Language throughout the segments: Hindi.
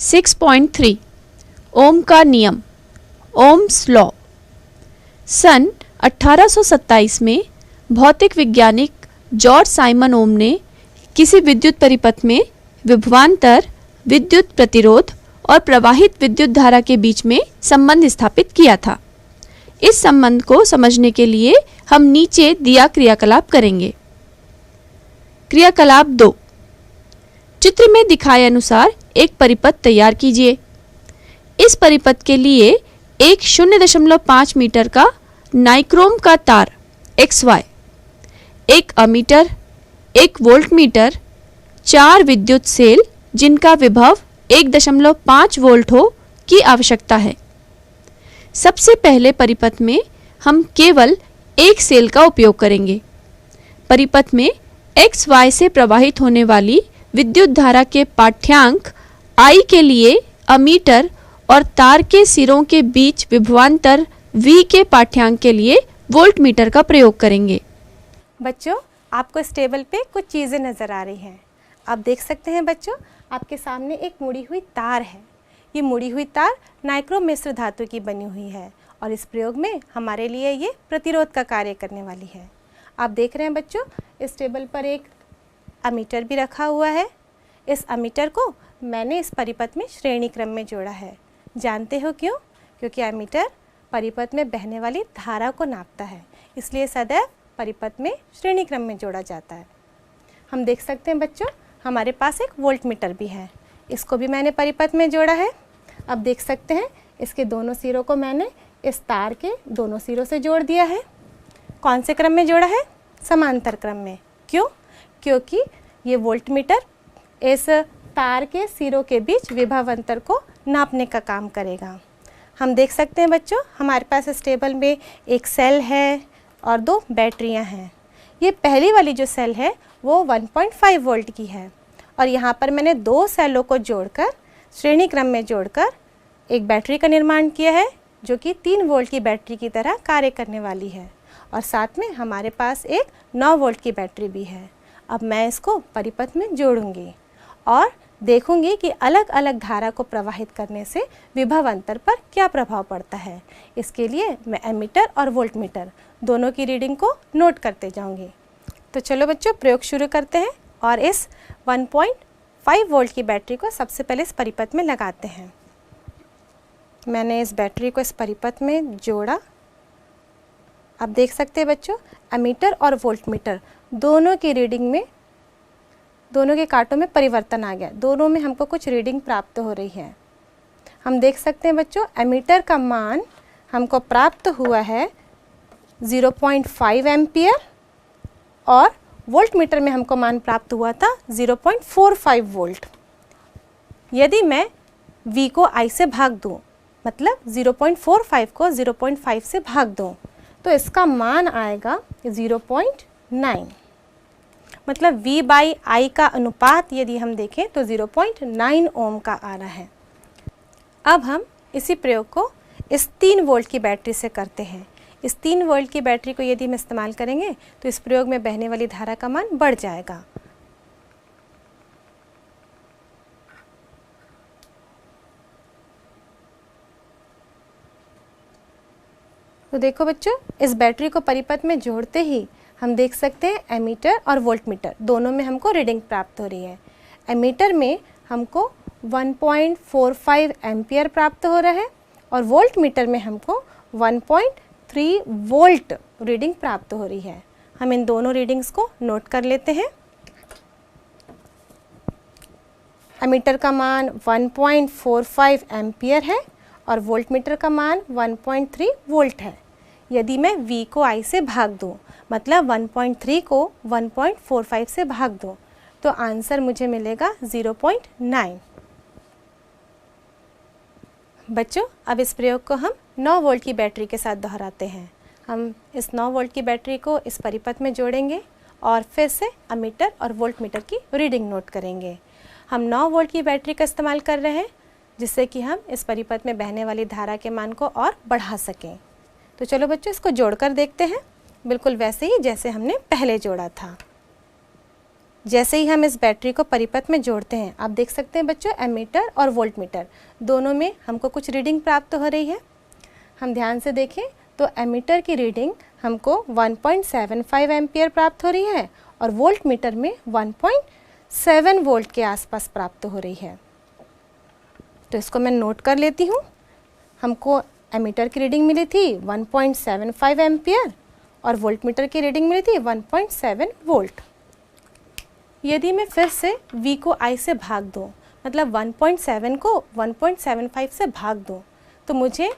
6.3 ओम का नियम, ओम्स लॉ। सन 1827 में भौतिक वैज्ञानिक जॉर्ज साइमन ओम ने किसी विद्युत परिपथ में विभवांतर, विद्युत प्रतिरोध और प्रवाहित विद्युत धारा के बीच में संबंध स्थापित किया था। इस संबंध को समझने के लिए हम नीचे दिया क्रियाकलाप करेंगे। क्रियाकलाप 2, चित्र में दिखाए अनुसार एक परिपथ तैयार कीजिए। इस परिपथ के लिए एक 0.5 मीटर का नाइक्रोम का तार XY, एक अमीटर, एक वोल्टमीटर, 4 विद्युत सेल जिनका विभव 1.5 वोल्ट हो की आवश्यकता है। सबसे पहले परिपथ में हम केवल एक सेल का उपयोग करेंगे। परिपथ में XY से प्रवाहित होने वाली विद्युत धारा के पाठ्यांक I के लिए अमीटर और तार के सिरों के बीच विभवांतर V के पाठ्यांक के लिए वोल्टमीटर का प्रयोग करेंगे। बच्चों, आपको इस टेबल पे कुछ चीज़ें नज़र आ रही हैं। आप देख सकते हैं बच्चों, आपके सामने एक मुड़ी हुई तार है। ये मुड़ी हुई तार नाइक्रोम मिश्र धातु की बनी हुई है और इस प्रयोग में हमारे लिए ये प्रतिरोध का कार्य करने वाली है। आप देख रहे हैं बच्चों, इस टेबल पर एक अमीटर भी रखा हुआ है। इस अमीटर को मैंने इस परिपथ में श्रेणी क्रम में जोड़ा है। जानते हो क्यों? क्योंकि अमीटर परिपथ में बहने वाली धारा को नापता है, इसलिए सदैव परिपथ में श्रेणी क्रम में जोड़ा जाता है। हम देख सकते हैं बच्चों, हमारे पास एक वोल्टमीटर भी है। इसको भी मैंने परिपथ में जोड़ा है। अब देख सकते हैं, इसके दोनों सिरों को मैंने इस तार के दोनों सिरों से जोड़ दिया है। कौन से क्रम में जोड़ा है? समांतर क्रम में। क्यों? क्योंकि ये वोल्टमीटर इस तार के सिरों के बीच विभव अंतर को नापने का काम करेगा। हम देख सकते हैं बच्चों, हमारे पास इस टेबल में एक सेल है और 2 बैटरियां हैं। ये पहली वाली जो सेल है वो 1.5 वोल्ट की है और यहाँ पर मैंने 2 सेलों को जोड़कर श्रेणी क्रम में जोड़कर एक बैटरी का निर्माण किया है जो कि 3 वोल्ट की बैटरी की तरह कार्य करने वाली है और साथ में हमारे पास एक 9 वोल्ट की बैटरी भी है। अब मैं इसको परिपथ में जोड़ूंगी और देखूंगी कि अलग अलग धारा को प्रवाहित करने से विभव अंतर पर क्या प्रभाव पड़ता है। इसके लिए मैं एमीटर और वोल्टमीटर दोनों की रीडिंग को नोट करते जाऊंगी। तो चलो बच्चों, प्रयोग शुरू करते हैं और इस 1.5 वोल्ट की बैटरी को सबसे पहले इस परिपथ में लगाते हैं। मैंने इस बैटरी को इस परिपथ में जोड़ा। अब देख सकते हैं बच्चों, एमीटर और वोल्टमीटर दोनों की रीडिंग में, दोनों के कांटों में परिवर्तन आ गया। दोनों में हमको कुछ रीडिंग प्राप्त हो रही है। हम देख सकते हैं बच्चों, एमीटर का मान हमको प्राप्त हुआ है 0.5 एम्पियर और वोल्टमीटर में हमको मान प्राप्त हुआ था 0.45 वोल्ट। यदि मैं V को I से भाग दूं, मतलब 0.45 को 0.5 से भाग दूं, तो इसका मान आएगा 0.9। मतलब V बाई I का अनुपात यदि हम देखें तो 0.9 ओम का आ रहा है। अब हम इसी प्रयोग को इस 3 वोल्ट की बैटरी से करते हैं। इस 3 वोल्ट की बैटरी को यदि हम इस्तेमाल करेंगे तो इस प्रयोग में बहने वाली धारा का मान बढ़ जाएगा। तो देखो बच्चों, इस बैटरी को परिपथ में जोड़ते ही हम देख सकते हैं एमीटर और वोल्टमीटर दोनों में हमको रीडिंग प्राप्त हो रही है। एमीटर में हमको 1.45 एम्पियर प्राप्त हो रहा है और वोल्टमीटर में हमको 1.3 वोल्ट रीडिंग प्राप्त हो रही है। हम इन दोनों रीडिंग्स को नोट कर लेते हैं। एमीटर का मान 1.45 एम्पियर है और वोल्टमीटर का मान 1.3 वोल्ट है। यदि मैं V को I से भाग दूं, मतलब 1.3 को 1.45 से भाग दूं, तो आंसर मुझे मिलेगा 0.9। बच्चों, अब इस प्रयोग को हम 9 वोल्ट की बैटरी के साथ दोहराते हैं। हम इस 9 वोल्ट की बैटरी को इस परिपथ में जोड़ेंगे और फिर से अमीटर और वोल्टमीटर की रीडिंग नोट करेंगे। हम 9 वोल्ट की बैटरी का इस्तेमाल कर रहे हैं जिससे कि हम इस परिपथ में बहने वाली धारा के मान को और बढ़ा सकें। तो चलो बच्चों, इसको जोड़कर देखते हैं, बिल्कुल वैसे ही जैसे हमने पहले जोड़ा था। जैसे ही हम इस बैटरी को परिपथ में जोड़ते हैं, आप देख सकते हैं बच्चों, एमीटर और वोल्टमीटर दोनों में हमको कुछ रीडिंग प्राप्त हो रही है। हम ध्यान से देखें तो एमीटर की रीडिंग हमको 1.75 एम्पियर प्राप्त हो रही है और वोल्टमीटर में 1.7 वोल्ट के आसपास प्राप्त हो रही है। तो इसको मैं नोट कर लेती हूँ। हमको एमीटर की रीडिंग मिली थी 1.75 एम्पियर और वोल्टमीटर की रीडिंग मिली थी 1.7 वोल्ट। यदि मैं फिर से V को I से भाग दूँ, मतलब 1.7 को 1.75 से भाग दूँ, तो मुझे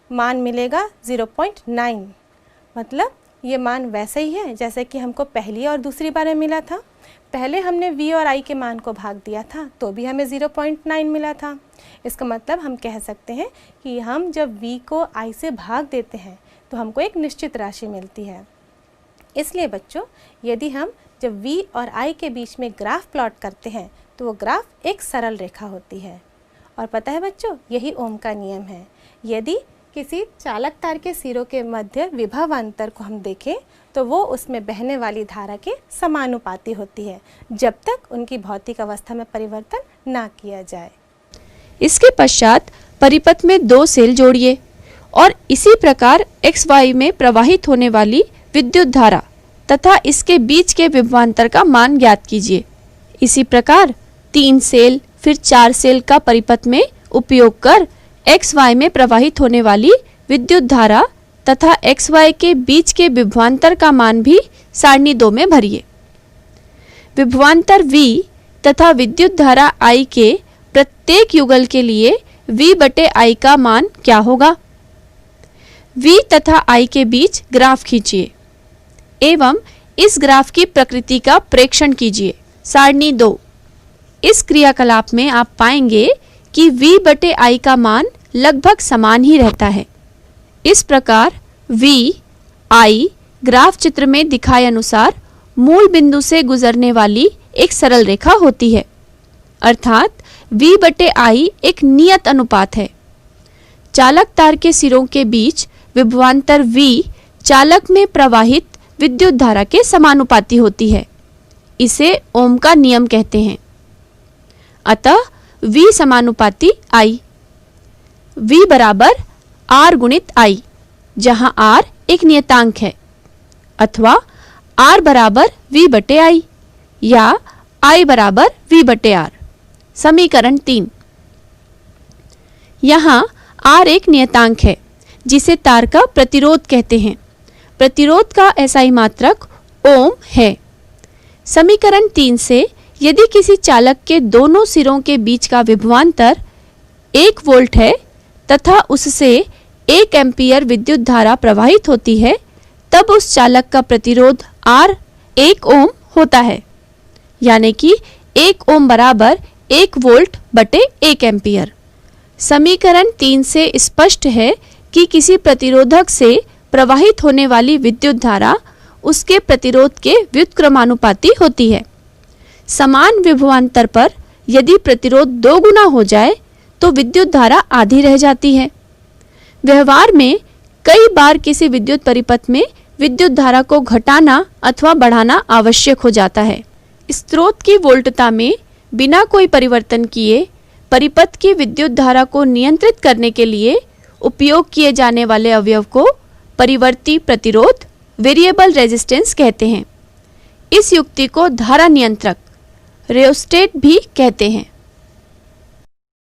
मान मिलेगा 0.9। मतलब ये मान वैसे ही है जैसे कि हमको पहली और दूसरी बार में मिला था। पहले हमने V और I के मान को भाग दिया था तो भी हमें 0.9 मिला था। इसका मतलब हम कह सकते हैं कि हम जब V को I से भाग देते हैं तो हमको एक निश्चित राशि मिलती है। इसलिए बच्चों, यदि हम जब V और I के बीच में ग्राफ प्लॉट करते हैं तो वो ग्राफ एक सरल रेखा होती है। और पता है बच्चों, यही ओम का नियम है। यदि किसी चालक तार के सिरों के मध्य विभवांतर को हम देखें तो वो उसमें बहने वाली धारा के समानुपाती होती है, जब तक उनकी भौतिक अवस्था में परिवर्तन ना किया जाए। इसके पश्चात परिपथ में 2 सेल जोड़िए और इसी प्रकार XY में प्रवाहित होने वाली विद्युत धारा तथा इसके बीच के विभवांतर का मान ज्ञात कीजिए। इसी प्रकार 3 सेल फिर 4 सेल का परिपथ में उपयोग कर XY में प्रवाहित होने वाली विद्युत धारा तथा XY के बीच के विभवांतर का मान भी सारणी 2 में भरिए। विभवांतर V तथा विद्युत धारा I के प्रत्येक युगल के लिए V/I का मान क्या होगा? V तथा I के बीच ग्राफ खींचिए एवं इस ग्राफ की प्रकृति का प्रेक्षण कीजिए। सारणी 2। इस क्रियाकलाप में आप पाएंगे कि V/I का मान लगभग समान ही रहता है। इस प्रकार V, I ग्राफ चित्र में दिखाए अनुसार मूल बिंदु से गुजरने वाली एक सरल रेखा होती है, अर्थात V/I एक नियत अनुपात है। चालक तार के सिरों के बीच विभवांतर V चालक में प्रवाहित विद्युत धारा के समानुपाती होती है। इसे ओम का नियम कहते हैं। अतः V समानुपाती I, V बराबर R गुणित I, जहां R एक नियतांक है, अथवा R बराबर V/I या I बराबर V/R। समीकरण 3। यहाँ R एक नियतांक है जिसे तार का प्रतिरोध कहते हैं। प्रतिरोध का SI मात्रक ओम है। समीकरण 3 से यदि किसी चालक के दोनों सिरों के बीच का विभवांतर 1 वोल्ट है तथा उससे 1 एम्पियर विद्युत धारा प्रवाहित होती है, तब उस चालक का प्रतिरोध R 1 ओम होता है, यानी कि 1 ओम बराबर 1 वोल्ट बटे 1 एम्पियर। समीकरण 3 से स्पष्ट है कि किसी प्रतिरोधक से प्रवाहित होने वाली विद्युत धारा उसके प्रतिरोध के व्युत्क्रमानुपाती होती है। समान विभवांतर पर यदि प्रतिरोध 2 गुना हो जाए तो विद्युत धारा आधी रह जाती है। व्यवहार में कई बार किसी विद्युत परिपथ में विद्युत धारा को घटाना अथवा बढ़ाना आवश्यक हो जाता है। स्रोत की वोल्टता में बिना कोई परिवर्तन किए परिपथ की विद्युत धारा को नियंत्रित करने के लिए उपयोग किए जाने वाले अवयव को परिवर्ती प्रतिरोध, वेरिएबल रेजिस्टेंस कहते हैं। इस युक्ति को धारा नियंत्रक, रियोस्टेट भी कहते हैं।